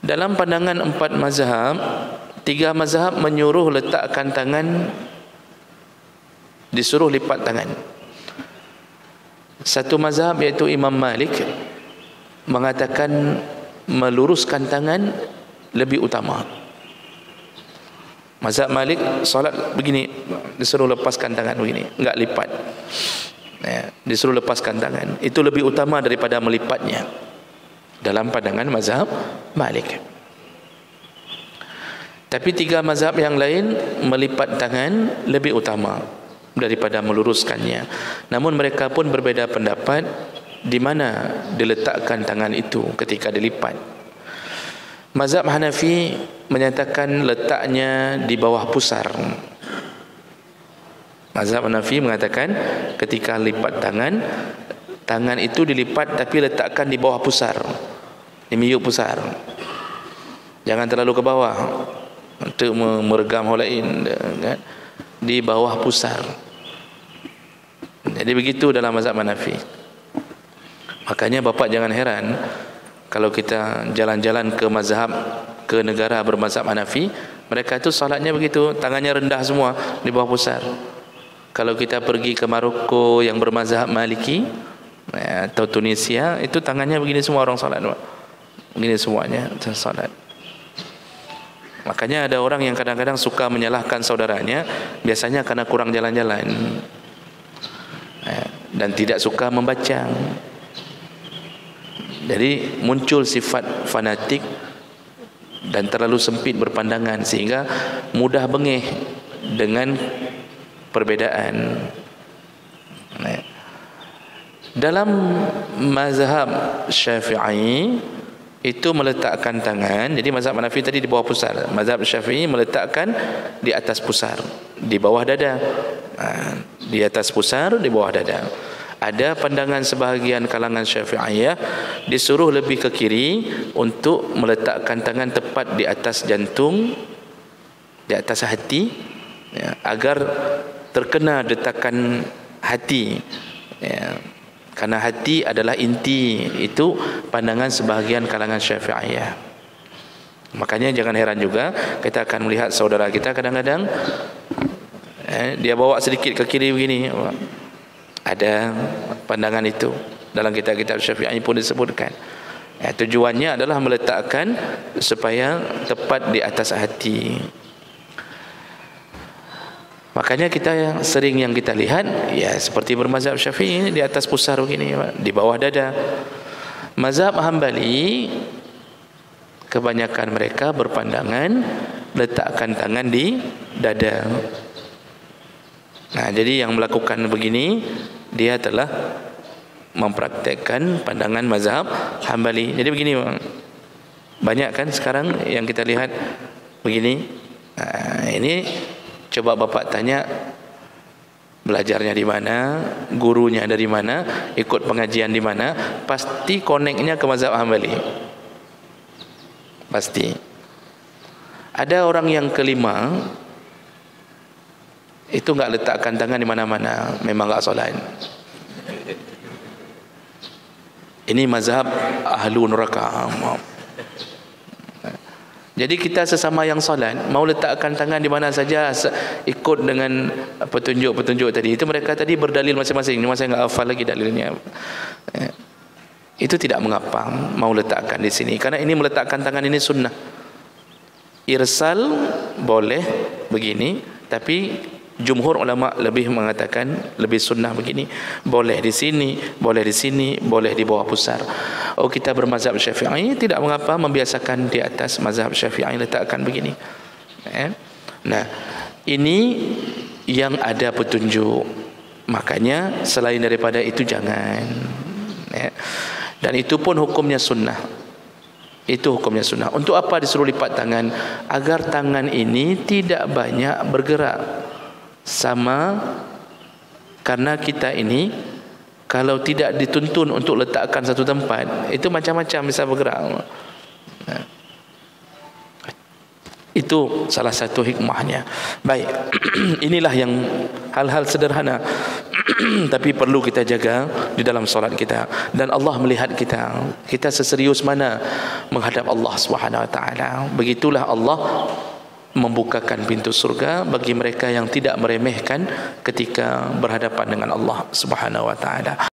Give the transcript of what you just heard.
Dalam pandangan 4 mazhab, 3 mazhab menyuruh letakkan tangan, disuruh lipat tangan. Satu mazhab iaitu Imam Malik mengatakan meluruskan tangan lebih utama. Mazhab Malik solat begini, disuruh lepaskan tangan begini, enggak lipat. Disuruh lepaskan tangan, itu lebih utama daripada melipatnya dalam pandangan mazhab Malik. Tapi 3 mazhab yang lain melipat tangan lebih utama daripada meluruskannya. Namun mereka pun berbeza pendapat di mana diletakkan tangan itu ketika dilipat. Mazhab Hanafi menyatakan letaknya di bawah pusar. Mazhab Hanafi mengatakan ketika lipat tangan, tangan itu dilipat tapi letakkan di bawah pusar, di miyuk pusar. Jangan terlalu ke bawah untuk meregam hal lain, kan? Di bawah pusar. Jadi begitu dalam mazhab Hanafi. Makanya bapak jangan heran kalau kita jalan-jalan ke mazhab, ke negara bermazhab Hanafi, mereka itu salatnya begitu, tangannya rendah semua di bawah pusar. Kalau kita pergi ke Maroko yang bermazhab Maliki atau Tunisia, itu tangannya begini semua orang salat, begini semuanya salat. Makanya ada orang yang kadang-kadang suka menyalahkan saudaranya, biasanya karena kurang jalan-jalan dan tidak suka membaca. Jadi muncul sifat fanatik dan terlalu sempit berpandangan sehingga mudah bengih dengan perbedaan. Dalam mazhab Syafi'i itu meletakkan tangan, jadi mazhab Hanafi tadi di bawah pusar, mazhab Syafi'i meletakkan di atas pusar, di bawah dada. Di atas pusar, di bawah dada. Ada pandangan sebahagian kalangan Syafi'iyah disuruh lebih ke kiri untuk meletakkan tangan tepat di atas jantung, di atas hati, agar terkena detakan hati, karena hati adalah inti. Itu pandangan sebahagian kalangan Syafi'iyah. Makanya jangan heran juga kita akan melihat saudara kita kadang-kadang dia bawa sedikit ke kiri begini. Ada pandangan itu dalam kitab-kitab Syafi'i pun disebutkan. Tujuannya adalah meletakkan supaya tepat di atas hati. Makanya kita sering yang kita lihat seperti bermazhab Syafi'i di atas pusar begini, di bawah dada. Mazhab Hambali kebanyakan mereka berpandangan letakkan tangan di dada. Jadi yang melakukan begini dia telah mempraktekkan pandangan mazhab Hambali. Jadi begini, banyak kan sekarang yang kita lihat begini. Ini coba bapak tanya belajarnya di mana, gurunya dari mana, ikut pengajian di mana, pasti koneknya ke mazhab Hambali. Pasti. Ada orang yang kelima itu enggak letakkan tangan di mana-mana, memang enggak solat. Ini mazhab ahlu neraka. Jadi kita sesama yang solat mau letakkan tangan di mana saja ikut dengan petunjuk-petunjuk tadi. Itu mereka tadi berdalil masing-masing. Ini saya enggak hafal lagi dalilnya. Itu tidak mengapa mau letakkan di sini, karena ini meletakkan tangan ini sunnah. Irsal boleh begini, tapi jumhur ulama lebih mengatakan lebih sunnah begini. Boleh di sini, boleh di sini, boleh di bawah pusar. Kita bermazhab Syafi'i tidak mengapa membiasakan di atas mazhab Syafi'i letakkan begini. Nah, ini yang ada petunjuk. Makanya selain daripada itu jangan. Dan itu pun hukumnya sunnah. Itu hukumnya sunnah. Untuk apa disuruh lipat tangan? Agar tangan ini tidak banyak bergerak. Sama karena kita ini kalau tidak dituntun untuk letakkan satu tempat, itu macam-macam bisa bergerak. Itu salah satu hikmahnya. Baik, inilah yang hal-hal sederhana Tapi perlu kita jaga di dalam solat kita, dan Allah melihat kita seserius mana menghadap Allah Subhanahu wa taala. Begitulah Allah membukakan pintu surga bagi mereka yang tidak meremehkan ketika berhadapan dengan Allah Subhanahu wa taala.